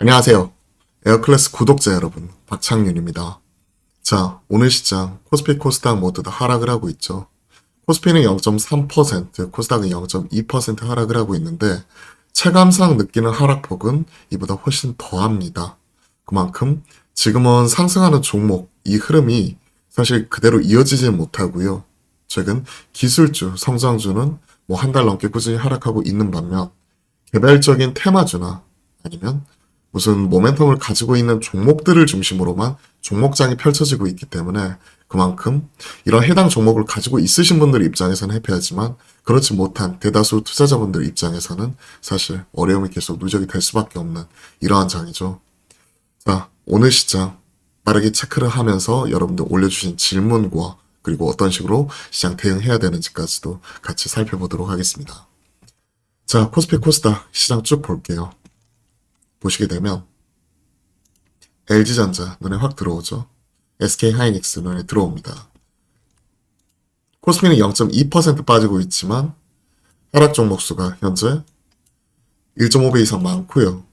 안녕하세요. 에어클래스 구독자 여러분, 박창윤입니다. 자, 오늘 시장 코스피 코스닥 모두 다 하락을 하고 있죠. 코스피는 0.3%, 코스닥은 0.2% 하락을 하고 있는데 체감상 느끼는 하락폭은 이보다 훨씬 더합니다. 그만큼 지금은 상승하는 종목, 이 흐름이 사실 그대로 이어지지 못하고요. 최근 기술주, 성장주는 한 달 넘게 꾸준히 하락하고 있는 반면 개별적인 테마주나 아니면 무슨 모멘텀을 가지고 있는 종목들을 중심으로만 종목장이 펼쳐지고 있기 때문에 그만큼 이런 해당 종목을 가지고 있으신 분들 입장에서는 해피하지만 그렇지 못한 대다수 투자자분들 입장에서는 사실 어려움이 계속 누적이 될 수밖에 없는 이러한 장이죠. 자, 오늘 시장 빠르게 체크를 하면서 여러분들 올려주신 질문과 그리고 어떤 식으로 시장 대응해야 되는지까지도 같이 살펴보도록 하겠습니다. 자, 코스피 코스닥 시장 쭉 볼게요. 보시게 되면 LG전자 눈에 확 들어오죠. SK하이닉스 눈에 들어옵니다. 코스피는 0.2% 빠지고 있지만 하락 종목 수가 현재 1.5배 이상 많고요.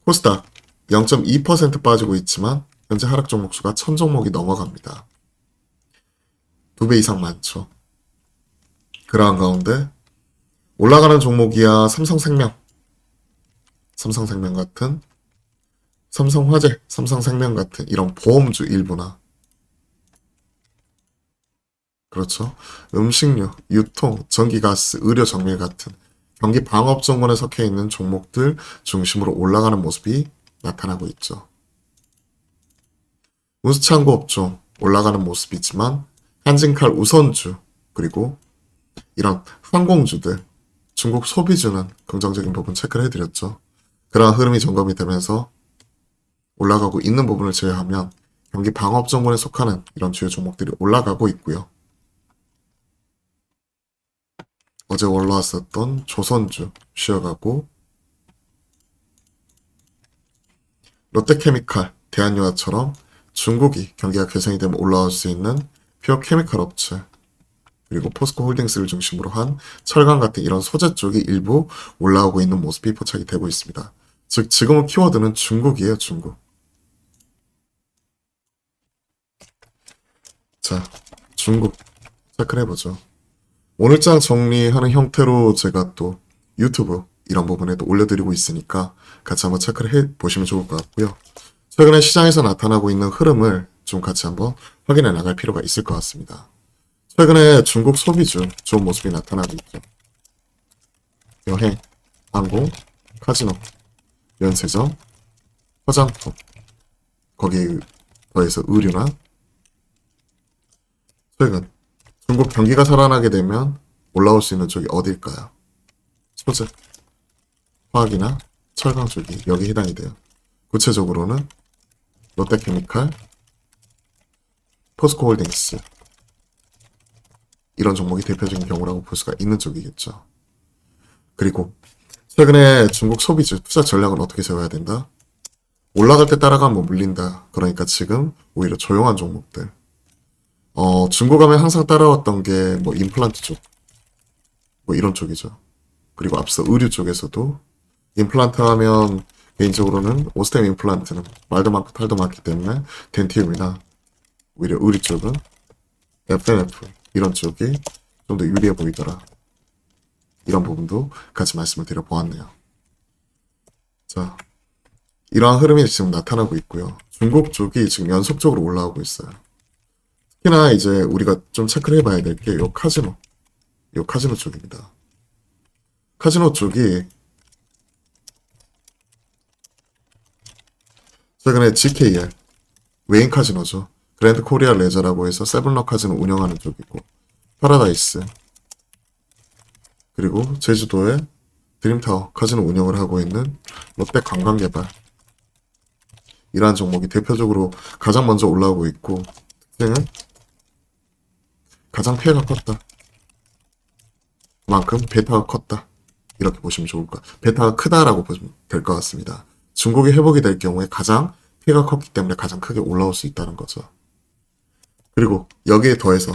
코스닥 0.2% 빠지고 있지만 현재 하락 종목 수가 1000종목이 넘어갑니다. 2배 이상 많죠. 그러한 가운데 올라가는 종목이야 삼성생명 같은, 삼성화재, 삼성생명 같은 이런 보험주 일부나 그렇죠. 음식료, 유통, 전기가스, 의료정밀 같은 경기 방업 정원에 속해 있는 종목들 중심으로 올라가는 모습이 나타나고 있죠. 운수창고 업종 올라가는 모습이지만 한진칼 우선주 그리고 이런 항공주들, 중국 소비주는 긍정적인 부분 체크를 해드렸죠. 그러한 흐름이 점검이 되면서 올라가고 있는 부분을 제외하면 경기 방업 정원에 속하는 이런 주요 종목들이 올라가고 있고요. 어제 올라왔었던 조선주 쉬어가고 롯데케미칼, 대한유화처럼 중국이 경기가 개선이 되면 올라올 수 있는 퓨어 케미칼 업체 그리고 포스코 홀딩스를 중심으로 한 철강 같은 이런 소재 쪽이 일부 올라오고 있는 모습이 포착이 되고 있습니다. 즉 지금은 키워드는 중국이에요. 중국. 자, 중국 체크를 해보죠. 오늘장 정리하는 형태로 제가 또 유튜브 이런 부분에도 올려드리고 있으니까 같이 한번 체크를 해보시면 좋을 것 같고요. 최근에 시장에서 나타나고 있는 흐름을 좀 같이 한번 확인해 나갈 필요가 있을 것 같습니다. 최근에 중국 소비주 좋은 모습이 나타나고 있죠. 여행, 항공, 카지노, 면세점, 화장품, 거기에 더해서 의류나 최근 중국 경기가 살아나게 되면 올라올 수 있는 쪽이 어딜까요? 소재, 화학이나 철강 쪽이 여기 해당이 돼요. 구체적으로는 롯데케미칼, 포스코홀딩스 이런 종목이 대표적인 경우라고 볼 수가 있는 쪽이겠죠. 그리고 최근에 중국 소비주 투자 전략을 어떻게 세워야 된다? 올라갈 때 따라가면 물린다. 그러니까 지금 오히려 조용한 종목들. 중국 하면 항상 따라왔던 게 임플란트 쪽. 이런 쪽이죠. 그리고 앞서 의류 쪽에서도 임플란트 하면 개인적으로는 오스템 임플란트는 말도 많고 탈도 많기 때문에 덴티움이나 오히려 의류 쪽은 FNF 이런 쪽이 좀 더 유리해 보이더라. 이런 부분도 같이 말씀을 드려보았네요. 자, 이러한 흐름이 지금 나타나고 있고요. 중국 쪽이 지금 연속적으로 올라오고 있어요. 특히나 이제 우리가 좀 체크를 해봐야 될 게 요 카지노 쪽입니다. 카지노 쪽이 최근에 GKL 웨인 카지노죠. 그랜드 코리아 레저라고 해서 세븐럭 카지노 운영하는 쪽이고 파라다이스 그리고 제주도에 드림타워 카지노 운영을 하고 있는 롯데 관광개발 이러한 종목이 대표적으로 가장 먼저 올라오고 있고 특징은 가장 피해가 컸다. 그만큼 베타가 컸다. 이렇게 보시면 좋을 것 같아요. 베타가 크다라고 보시면 될 것 같습니다. 중국이 회복이 될 경우에 가장 피해가 컸기 때문에 가장 크게 올라올 수 있다는 거죠. 그리고 여기에 더해서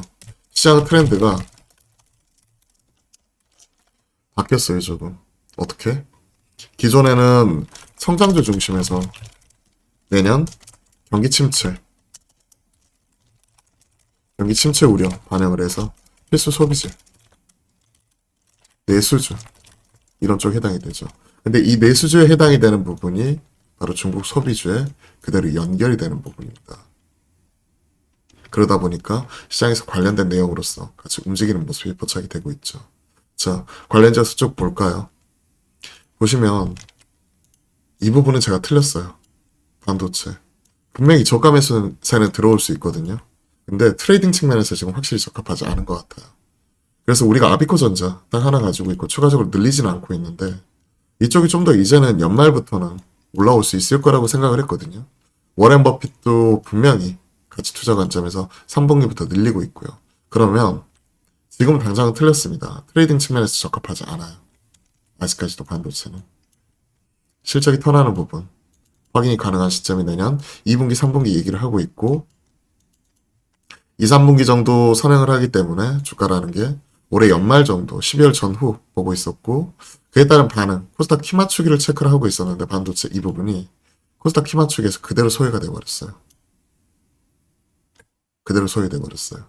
시장 트렌드가 바뀌었어요, 조금. 어떻게? 기존에는 성장주 중심에서 내년 경기 침체 우려 반영을 해서 필수 소비재, 내수주 이런 쪽에 해당이 되죠. 근데 이 내수주에 해당이 되는 부분이 바로 중국 소비주에 그대로 연결이 되는 부분입니다. 그러다 보니까 시장에서 관련된 내용으로서 같이 움직이는 모습이 포착이 되고 있죠. 자, 관련지수 쭉 볼까요? 보시면 이 부분은 제가 틀렸어요. 반도체. 분명히 저가 매수세는 들어올 수 있거든요. 근데 트레이딩 측면에서 지금 확실히 적합하지 않은 것 같아요. 그래서 우리가 아비코전자 딱 하나 가지고 있고 추가적으로 늘리지는 않고 있는데 이쪽이 좀 더 이제는 연말부터는 올라올 수 있을 거라고 생각을 했거든요. 워렌 버핏도 분명히 가치 투자 관점에서 3분기부터 늘리고 있고요. 그러면 지금 당장은 틀렸습니다. 트레이딩 측면에서 적합하지 않아요. 아직까지도 반도체는. 실적이 턴하는 부분, 확인이 가능한 시점이 내년 2분기, 3분기 얘기를 하고 있고 2, 3분기 정도 선행을 하기 때문에 주가라는 게 올해 연말 정도 12월 전후 보고 있었고 그에 따른 반응, 코스닥 키 맞추기를 체크를 하고 있었는데 반도체 이 부분이 코스닥 키 맞추기에서 그대로 소외가 돼버렸어요. 그대로 소외돼버렸어요.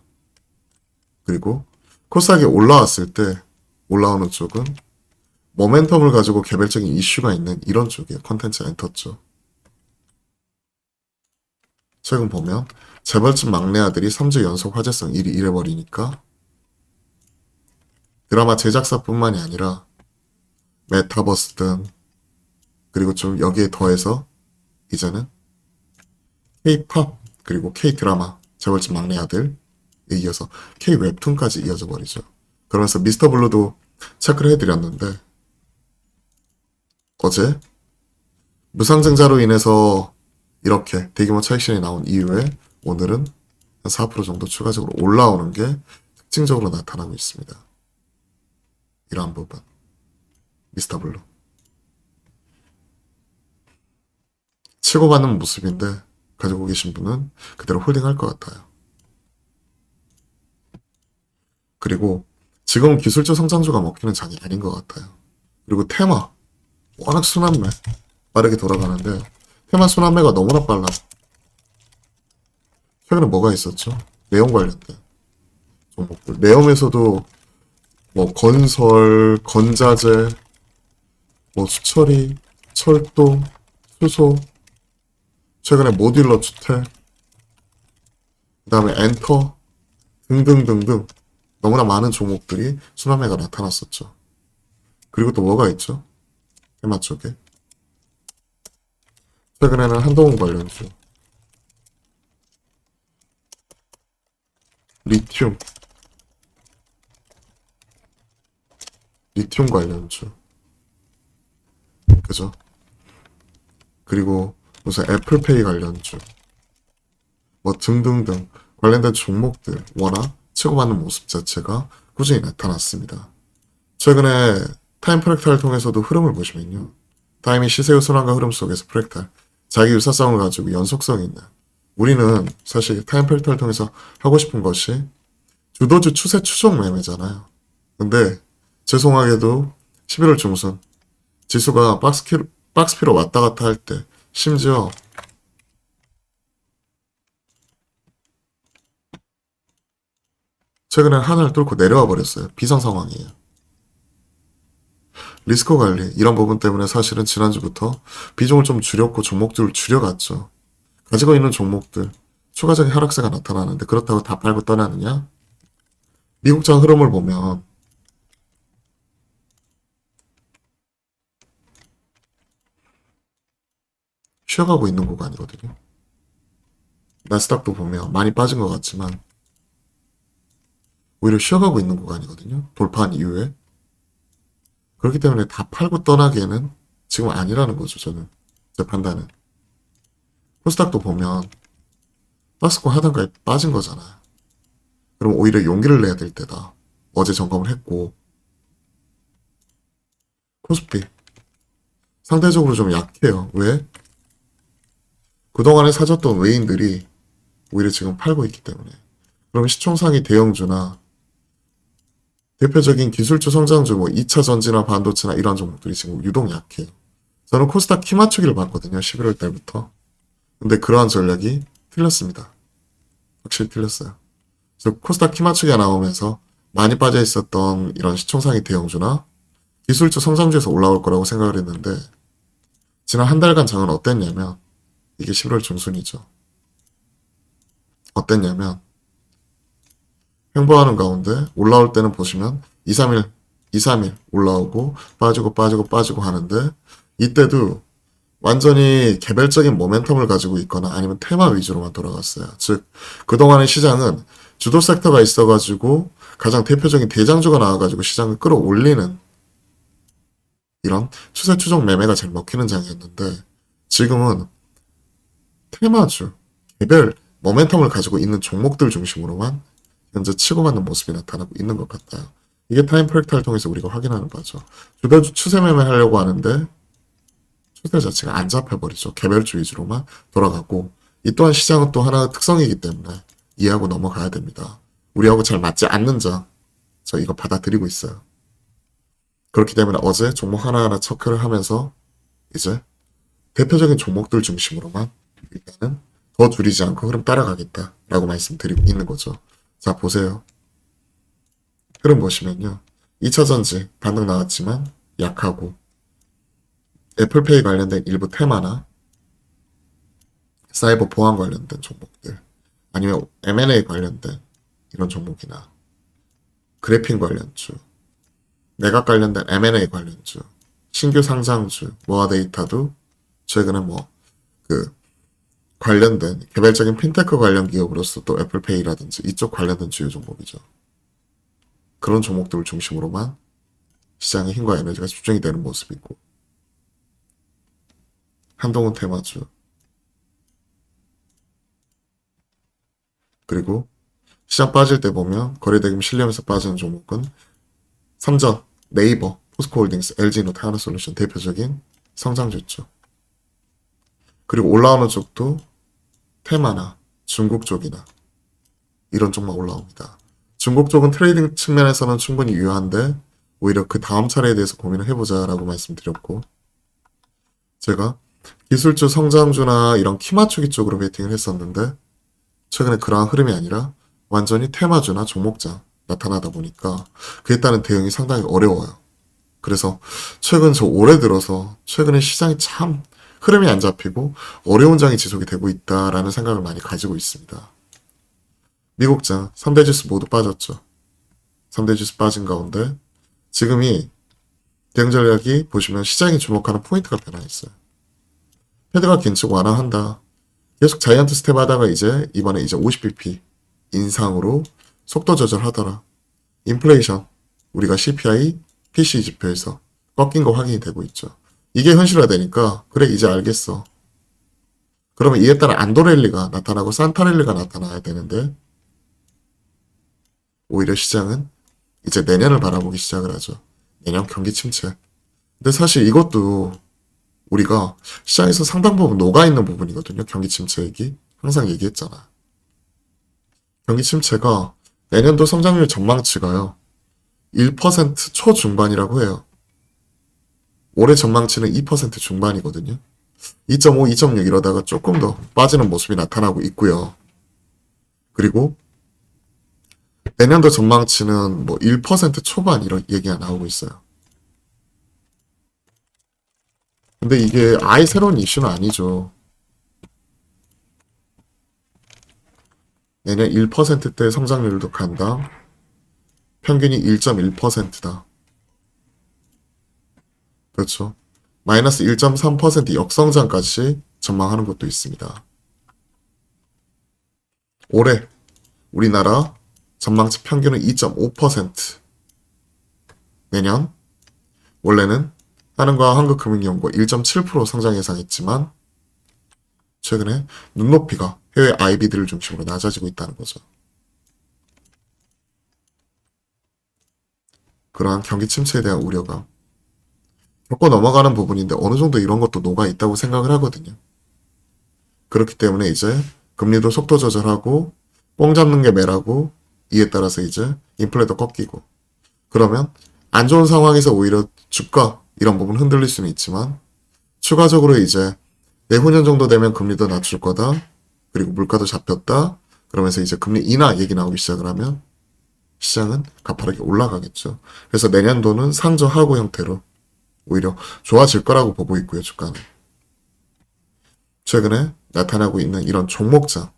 그리고 코스닥이 올라왔을 때 올라오는 쪽은 모멘텀을 가지고 개별적인 이슈가 있는 이런 쪽에 컨텐츠가 엔터죠. 최근 보면 재벌집 막내 아들이 3주 연속 화제성 1위 이래버리니까 드라마 제작사뿐만이 아니라 메타버스 등 그리고 좀 여기에 더해서 이제는 K-팝 그리고 K-드라마 재벌집 막내 아들에 이어서 K-웹툰까지 이어져 버리죠. 그러면서 미스터 블루도 체크를 해드렸는데 어제 무상증자로 인해서 이렇게 대규모 차익실이 나온 이후에 오늘은 한 4% 정도 추가적으로 올라오는 게 특징적으로 나타나고 있습니다. 이러한 부분. 미스터 블루. 치고받는 모습인데 가지고 계신 분은 그대로 홀딩할 것 같아요. 그리고 지금 기술적 성장주가 먹히는 장이 아닌 것 같아요. 그리고 테마. 워낙 순환매. 빠르게 돌아가는데 테마 순환매가 너무나 빨라. 최근에 뭐가 있었죠? 네온 관련된 종목들. 네온에서도 뭐 건설, 건자재, 뭐 수처리, 철도, 수소, 최근에 모듈러 주택, 그 다음에 엔터 등등등등 너무나 많은 종목들이 순환매가 나타났었죠. 그리고 또 뭐가 있죠? 테마 쪽에. 최근에는 한동훈 관련주, 리튬 관련주, 그죠? 그리고 무슨 애플페이 관련주, 뭐 등등등 관련된 종목들 워낙 치고받는 모습 자체가 꾸준히 나타났습니다. 최근에 타임 프랙탈을 통해서도 흐름을 보시면요. 타임이 시세의 순환과 흐름 속에서 프랙탈, 자기 유사성을 가지고 연속성이 있는 우리는 사실 타임 프랙탈을 통해서 하고 싶은 것이 주도주 추세 추종 매매잖아요. 근데 죄송하게도 11월 중순 지수가 박스피로 왔다 갔다 할 때 심지어 최근에 하늘을 뚫고 내려와 버렸어요. 비상 상황이에요. 리스크 관리 이런 부분 때문에 사실은 지난주부터 비중을 좀 줄였고 종목들을 줄여갔죠. 가지고 있는 종목들 추가적인 하락세가 나타나는데 그렇다고 다 팔고 떠나느냐? 미국장 흐름을 보면 쉬어가고 있는 구간이거든요. 나스닥도 보면 많이 빠진 것 같지만 오히려 쉬어가고 있는 구간이거든요. 돌파한 이후에. 그렇기 때문에 다 팔고 떠나기에는 지금 아니라는 거죠. 저는 제 판단은. 코스닥도 보면 박스권 하단가에 빠진 거잖아요. 그럼 오히려 용기를 내야 될 때다. 어제 점검을 했고 코스피 상대적으로 좀 약해요. 왜? 그동안에 사줬던 외인들이 오히려 지금 팔고 있기 때문에. 그럼 시총상위 대형주나 대표적인 기술주 성장주, 뭐 2차 전지나 반도체나 이런 종목들이 지금 유독 약해요. 저는 코스닥 키 맞추기를 봤거든요. 11월 달부터. 근데 그러한 전략이 틀렸습니다. 확실히 틀렸어요. 그래서 코스닥 키 맞추기가 나오면서 많이 빠져 있었던 이런 시총상위 대형주나 기술주 성장주에서 올라올 거라고 생각을 했는데 지난 한 달간 장은 어땠냐면 이게 11월 중순이죠. 어땠냐면 횡보하는 가운데 올라올 때는 보시면 2, 3일 올라오고 빠지고 하는데 이때도 완전히 개별적인 모멘텀을 가지고 있거나 아니면 테마 위주로만 돌아갔어요. 즉 그동안의 시장은 주도 섹터가 있어가지고 가장 대표적인 대장주가 나와가지고 시장을 끌어올리는 이런 추세 추종 매매가 잘 먹히는 장이었는데 지금은 테마주, 개별 모멘텀을 가지고 있는 종목들 중심으로만 현재 치고받는 모습이 나타나고 있는 것 같아요. 이게 타임 프랙탈을 통해서 우리가 확인하는 바죠. 주변주 추세 매매 하려고 하는데 추세 자체가 안 잡혀버리죠. 개별주 위주로만 돌아가고 이 또한 시장은 또 하나의 특성이기 때문에 이해하고 넘어가야 됩니다. 우리하고 잘 맞지 않는 장, 저 이거 받아들이고 있어요. 그렇기 때문에 어제 종목 하나하나 체크를 하면서 이제 대표적인 종목들 중심으로만 일단은 더 줄이지 않고 흐름 따라가겠다라고 말씀드리고 있는 거죠. 자, 보세요. 흐름 보시면요. 2차 전지 반등 나왔지만 약하고 애플페이 관련된 일부 테마나 사이버 보안 관련된 종목들 아니면 M&A 관련된 이런 종목이나 그래핀 관련주 매각 관련된 M&A 관련주 신규 상장주 모아 데이터도 최근에 그 관련된 개별적인 핀테크 관련 기업으로서 또 애플페이라든지 이쪽 관련된 주요 종목이죠. 그런 종목들을 중심으로만 시장의 힘과 에너지가 집중이 되는 모습이고 한동훈 테마주 그리고 시장 빠질 때 보면 거래대금 실려면서 빠지는 종목은 삼전, 네이버, 포스코홀딩스, LG노트, 하나솔루션 대표적인 성장주죠. 그리고 올라오는 쪽도 테마나 중국 쪽이나 이런 쪽만 올라옵니다. 중국 쪽은 트레이딩 측면에서는 충분히 유효한데 오히려 그 다음 차례에 대해서 고민을 해보자라고 말씀드렸고 제가 기술주 성장주나 이런 키 맞추기 쪽으로 베팅을 했었는데 최근에 그러한 흐름이 아니라 완전히 테마주나 종목장 나타나다 보니까 그에 따른 대응이 상당히 어려워요. 그래서 최근 저 올해 들어서 최근에 시장이 참 흐름이 안 잡히고 어려운 장이 지속이 되고 있다라는 생각을 많이 가지고 있습니다. 미국장 3대 지수 모두 빠졌죠. 3대 지수 빠진 가운데 지금이 대응 전략이 보시면 시장이 주목하는 포인트가 변화했어요. 패드가 긴축 완화한다. 계속 자이언트 스텝 하다가 이번에 50bp 인상으로 속도 조절하더라. 인플레이션 우리가 CPI, PC 지표에서 꺾인 거 확인이 되고 있죠. 이게 현실화되니까 그래 이제 알겠어. 그러면 이에 따라 안도랠리가 나타나고 산타랠리가 나타나야 되는데 오히려 시장은 이제 내년을 바라보기 시작을 하죠. 내년 경기 침체. 근데 사실 이것도 우리가 시장에서 상당 부분 녹아있는 부분이거든요. 경기 침체 얘기. 항상 얘기했잖아. 경기 침체가 내년도 성장률 전망치가요. 1% 초중반이라고 해요. 올해 전망치는 2% 중반이거든요. 2.5, 2.6 이러다가 조금 더 빠지는 모습이 나타나고 있고요. 그리고 내년도 전망치는 1% 초반 이런 얘기가 나오고 있어요. 근데 이게 아예 새로운 이슈는 아니죠. 내년 1%대 성장률도 간다. 평균이 1.1%다. 그렇죠. 마이너스 1.3% 역성장까지 전망하는 것도 있습니다. 올해 우리나라 전망치 평균은 2.5%. 내년 원래는 한은과 한국금융연구가 1.7% 성장 예상했지만 최근에 눈높이가 해외 IB들을 중심으로 낮아지고 있다는 거죠. 그러한 경기 침체에 대한 우려가 겪고 넘어가는 부분인데 어느 정도 이런 것도 녹아 있다고 생각을 하거든요. 그렇기 때문에 이제 금리도 속도 조절하고 뽕 잡는 게 매라고 이에 따라서 이제 인플레도 꺾이고 그러면 안 좋은 상황에서 오히려 주가 이런 부분 흔들릴 수는 있지만 추가적으로 이제 내후년 정도 되면 금리도 낮출 거다. 그리고 물가도 잡혔다. 그러면서 이제 금리 인하 얘기 나오기 시작을 하면 시장은 가파르게 올라가겠죠. 그래서 내년도는 상저하고 형태로 오히려 좋아질 거라고 보고 있고요, 주가는. 최근에 나타나고 있는 이런 종목장.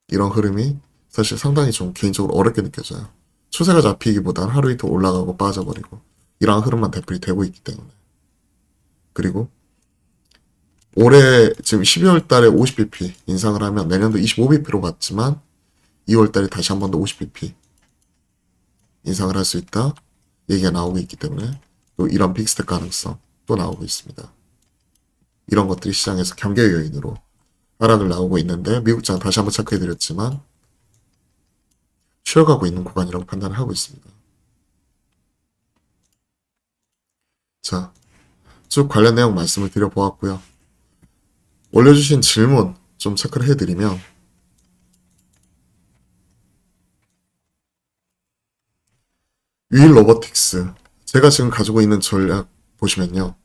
이런 흐름이 사실 상당히 좀 개인적으로 어렵게 느껴져요. 추세가 잡히기보단 하루 이틀 올라가고 빠져버리고 이러한 흐름만 되풀이 되고 있기 때문에. 그리고 올해 지금 12월 달에 50bp 인상을 하면 내년도 25bp로 갔지만 2월 달에 다시 한 번 더 50bp 인상을 할 수 있다 얘기가 나오고 있기 때문에 또 이런 빅스텝 가능성 또 나오고 있습니다. 이런 것들이 시장에서 경계 요인으로 하락을 나오고 있는데 미국장 다시 한번 체크해드렸지만 쉬어가고 있는 구간이라고 판단을 하고 있습니다. 자, 쭉 관련 내용 말씀을 드려보았고요. 올려주신 질문 좀 체크를 해드리면 유일 로보틱스 제가 지금 가지고 있는 전략 보시면요.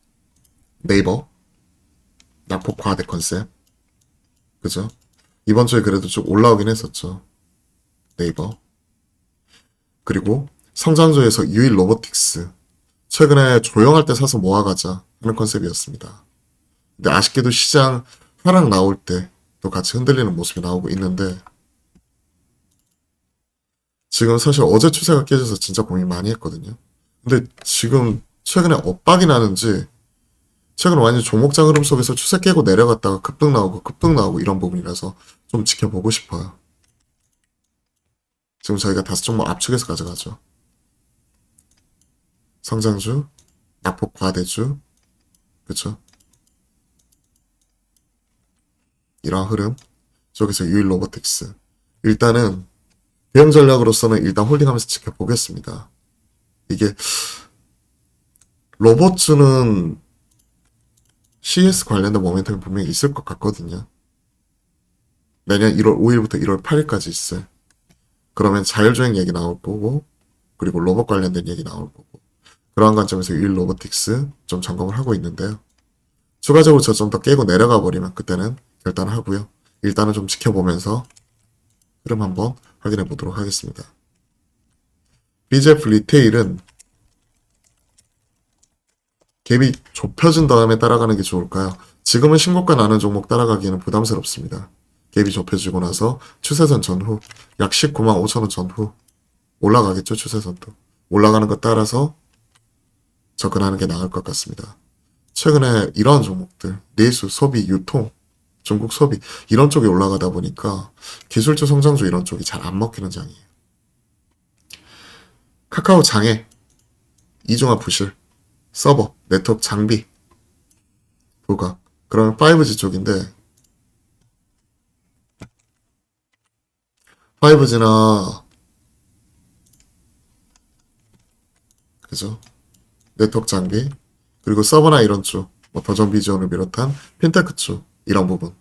네이버 낙폭 과대 컨셉 그죠? 이번 주에 그래도 쭉 올라오긴 했었죠. 네이버 그리고 성장주에서 유일 로보틱스 최근에 조용할 때 사서 모아가자 하는 컨셉이었습니다. 근데 아쉽게도 시장 하락 나올 때 또 같이 흔들리는 모습이 나오고 있는데 지금 사실 어제 추세가 깨져서 진짜 고민 많이 했거든요. 근데 지금 최근에 엇박이 나는지 최근 완전 종목장 흐름 속에서 추세 깨고 내려갔다가 급등 나오고 이런 부분이라서 좀 지켜보고 싶어요. 지금 저희가 5종목 압축해서 가져가죠. 성장주, 낙폭 과대주, 그쵸? 이러한 흐름 속에서 유일 로보틱스 일단은 대응 전략으로서는 일단 홀딩하면서 지켜보겠습니다. 이게 로봇주는 CS 관련된 모멘텀이 분명히 있을 것 같거든요. 내년 1월 5일부터 1월 8일까지 있을. 그러면 자율주행 얘기 나올 거고 그리고 로봇 관련된 얘기 나올 거고 그러한 관점에서 유일 로보틱스 좀 점검을 하고 있는데요. 추가적으로 저점 더 깨고 내려가 버리면 그때는 결단을 하고요. 일단은 좀 지켜보면서 흐름 한번 확인해 보도록 하겠습니다. BJF 리테일은 갭이 좁혀진 다음에 따라가는 게 좋을까요? 지금은 신고가 나는 종목 따라가기에는 부담스럽습니다. 갭이 좁혀지고 나서 추세선 전후 약 19만 5천원 전후 올라가겠죠. 추세선도 올라가는 것 따라서 접근하는 게 나을 것 같습니다. 최근에 이러한 종목들 내수, 소비, 유통, 중국 소비 이런 쪽이 올라가다 보니까 기술주, 성장주 이런 쪽이 잘 안 먹히는 장이에요. 카카오 장애, 이중화 부실, 서버, 네트워크 장비, 부각 그러면 5G 쪽인데 5G나 그죠? 네트워크 장비 그리고 서버나 이런 쪽, 뭐 더전 비전을 비롯한 핀테크 쪽 이런 부분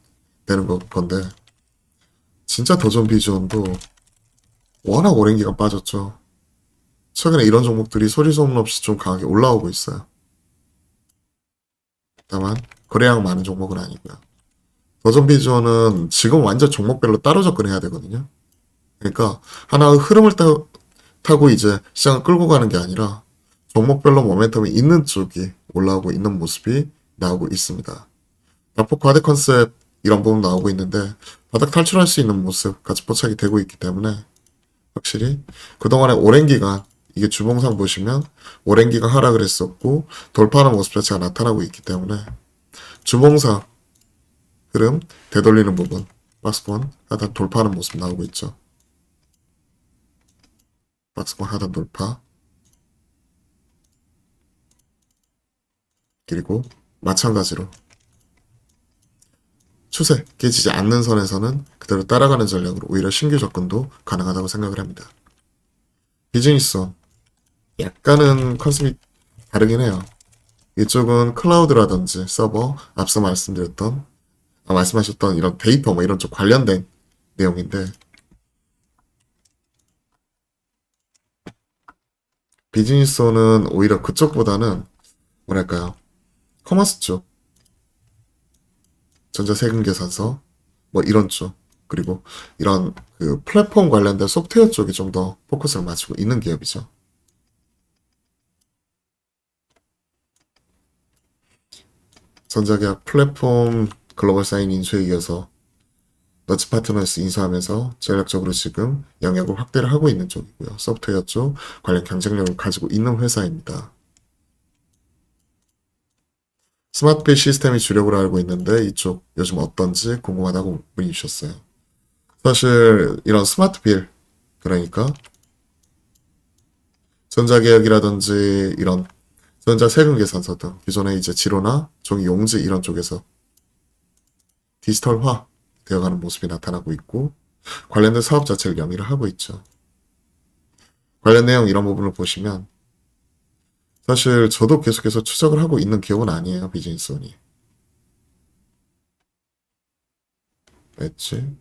되는 건데 진짜 더전 비전도 워낙 오랜 기간 빠졌죠. 최근에 이런 종목들이 소리 소문 없이 좀 강하게 올라오고 있어요. 다만 거래량 많은 종목은 아니고요. 더전 비전은 지금 완전 종목별로 따로 접근해야 되거든요. 그러니까 하나의 흐름을 타고 이제 시장을 끌고 가는 게 아니라 종목별로 모멘텀이 있는 쪽이 올라오고 있는 모습이 나오고 있습니다. 낙폭 과대 컨셉 이런 부분 나오고 있는데 바닥 탈출할 수 있는 모습 같이 포착이 되고 있기 때문에 확실히 그동안에 오랜 기간 이게 주봉상 보시면 오랜 기간 하락을 했었고 돌파하는 모습 자체가 나타나고 있기 때문에 주봉상 흐름 되돌리는 부분 박스권 하단 돌파하는 모습 나오고 있죠. 박스권 하단 돌파 그리고 마찬가지로 추세 깨지지 않는 선에서는 그대로 따라가는 전략으로 오히려 신규 접근도 가능하다고 생각을 합니다. 비즈니스선 약간은 컨셉이 다르긴 해요. 이쪽은 클라우드라든지 서버, 앞서 말씀하셨던 이런 데이터 뭐 이런 쪽 관련된 내용인데, 비즈니스원은 오히려 그쪽보다는 뭐랄까요, 커머스 쪽, 전자세금 계산서 뭐 이런 쪽, 그리고 이런 그 플랫폼 관련된 소프트웨어 쪽이 좀 더 포커스를 맞추고 있는 기업이죠. 전자계약 플랫폼 글로벌 사인 인수에 이어서 너치 파트너스 인수하면서 전략적으로 지금 영역을 확대를 하고 있는 쪽이고요. 소프트웨어 쪽 관련 경쟁력을 가지고 있는 회사입니다. 스마트빌 시스템이 주력으로 알고 있는데 이쪽 요즘 어떤지 궁금하다고 문의 주셨어요. 사실 이런 스마트빌, 그러니까 전자계약이라든지 이런 전자세금 계산서 등 기존에 이제 지로나 종이 용지 이런 쪽에서 디지털화 되어가는 모습이 나타나고 있고, 관련된 사업 자체를 영위를 하고 있죠. 관련 내용 이런 부분을 보시면 사실 저도 계속해서 추적을 하고 있는 기업은 아니에요. 비즈니스원이. 엣지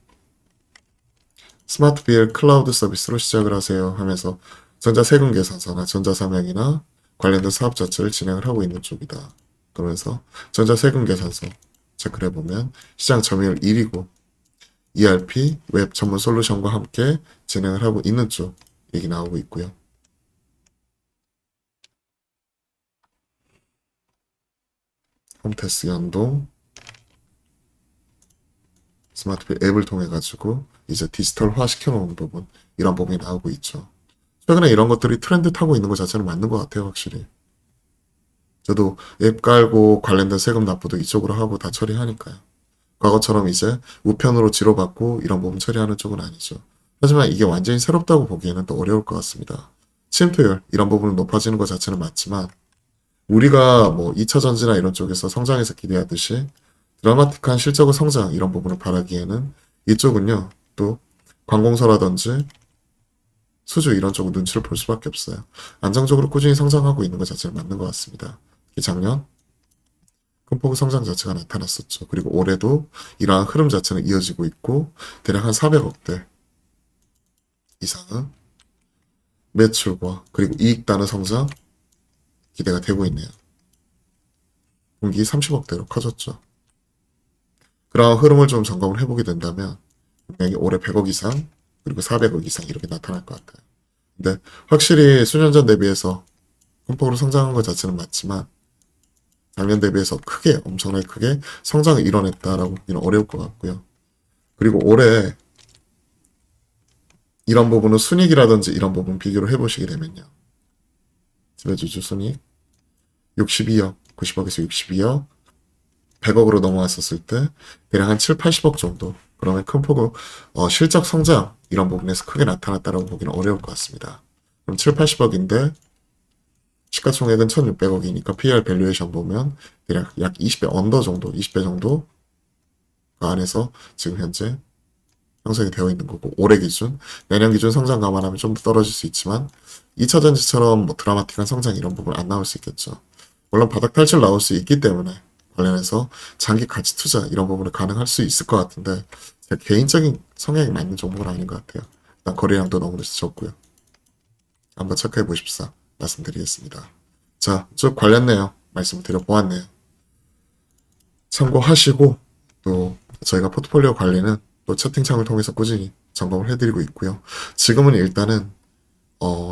스마트빌 클라우드 서비스로 시작을 하세요 하면서 전자세금 계산서나 전자사명이나 관련된 사업 자체를 진행을 하고 있는 쪽이다. 그러면서 전자세금 계산서 체크를 해보면 시장 점유율 1위고 ERP 웹 전문 솔루션과 함께 진행을 하고 있는 쪽 얘기 나오고 있고요. 홈테스 연동 스마트필 앱을 통해 가지고 이제 디지털화 시켜놓은 부분, 이런 부분이 나오고 있죠. 최근에 이런 것들이 트렌드 타고 있는 것 자체는 맞는 것 같아요. 확실히 저도 앱 깔고 관련된 세금 납부도 이쪽으로 하고 다 처리하니까요. 과거처럼 이제 우편으로 지로받고 이런 부분 처리하는 쪽은 아니죠. 하지만 이게 완전히 새롭다고 보기에는 또 어려울 것 같습니다. 침투율 이런 부분은 높아지는 것 자체는 맞지만 우리가 뭐 2차 전지나 이런 쪽에서 성장해서 기대하듯이 드라마틱한 실적의 성장 이런 부분을 바라기에는 이쪽은요 또 관공서라든지 수주 이런 쪽은 눈치를 볼 수밖에 없어요. 안정적으로 꾸준히 성장하고 있는 것 자체는 맞는 것 같습니다. 특히 작년 큰 폭의 성장 자체가 나타났었죠. 그리고 올해도 이러한 흐름 자체는 이어지고 있고 대략 한 400억대 이상은 매출과 그리고 이익 단의 성장 기대가 되고 있네요. 분기 30억대로 커졌죠. 그런 흐름을 좀 점검을 해보게 된다면 분명히 올해 100억 이상 그리고 400억 이상 이렇게 나타날 것 같아요. 근데 확실히 수년 전 대비해서 큰 폭으로 성장한 것 자체는 맞지만 작년 대비해서 크게 엄청나게 크게 성장을 이뤄냈다라고 보기는 어려울 것 같고요. 그리고 올해 이런 부분은 순이익이라든지 이런 부분 비교를 해보시게 되면요. 지배주주 순이익 62억, 90억에서 62억, 100억으로 넘어왔었을 때 대략 한 7, 80억 정도. 그러면 큰 폭의 실적 성장 이런 부분에서 크게 나타났다라고 보기는 어려울 것 같습니다. 그럼 7, 80억인데 시가총액은 1600억이니까 PR 밸류에이션 보면 대략 약 20배 언더 정도, 20배 정도 그 안에서 지금 현재 형성이 되어 있는 거고, 올해 기준, 내년 기준 성장 감안하면 좀 더 떨어질 수 있지만 2차 전지처럼 뭐 드라마틱한 성장 이런 부분 안 나올 수 있겠죠. 물론 바닥 탈출 나올 수 있기 때문에 관련해서 장기 가치 투자 이런 부분을 가능할 수 있을 것 같은데 제 개인적인 성향이 맞는 종목은 아닌 것 같아요. 일단 거래량도 너무 적고요. 한번 체크해 보십사 말씀드리겠습니다. 자, 쭉 관련 내용 말씀을 드려보았네요. 참고하시고 또 저희가 포트폴리오 관리는 또 채팅창을 통해서 꾸준히 점검을 해드리고 있고요. 지금은 일단은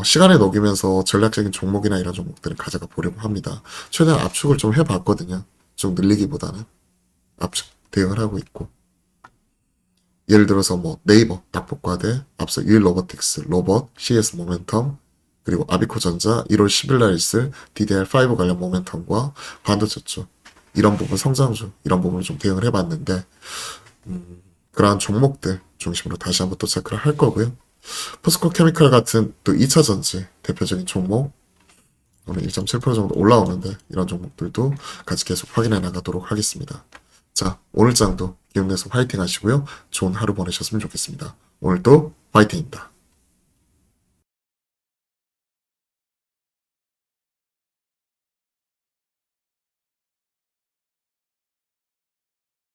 시간을 녹이면서 전략적인 종목이나 이런 종목들을 가져가 보려고 합니다. 최대한 압축을 좀 해봤거든요. 좀 늘리기보다는 압축 대응을 하고 있고, 예를 들어서 뭐 네이버 딱복과대, 앞서 일로보틱스, 로봇, CS 모멘텀, 그리고 아비코전자 1월 10일 날 있을 DDR5 관련 모멘텀과 반도체 쪽 이런 부분 성장주 이런 부분을 좀 대응을 해봤는데 그러한 종목들 중심으로 다시 한번 또 체크를 할 거고요. 포스코 케미칼 같은 또 2차 전지 대표적인 종목 오늘 1.7% 정도 올라오는데 이런 종목들도 같이 계속 확인해 나가도록 하겠습니다. 자, 오늘 장도 기운내서 화이팅 하시고요. 좋은 하루 보내셨으면 좋겠습니다. 오늘도 화이팅입니다.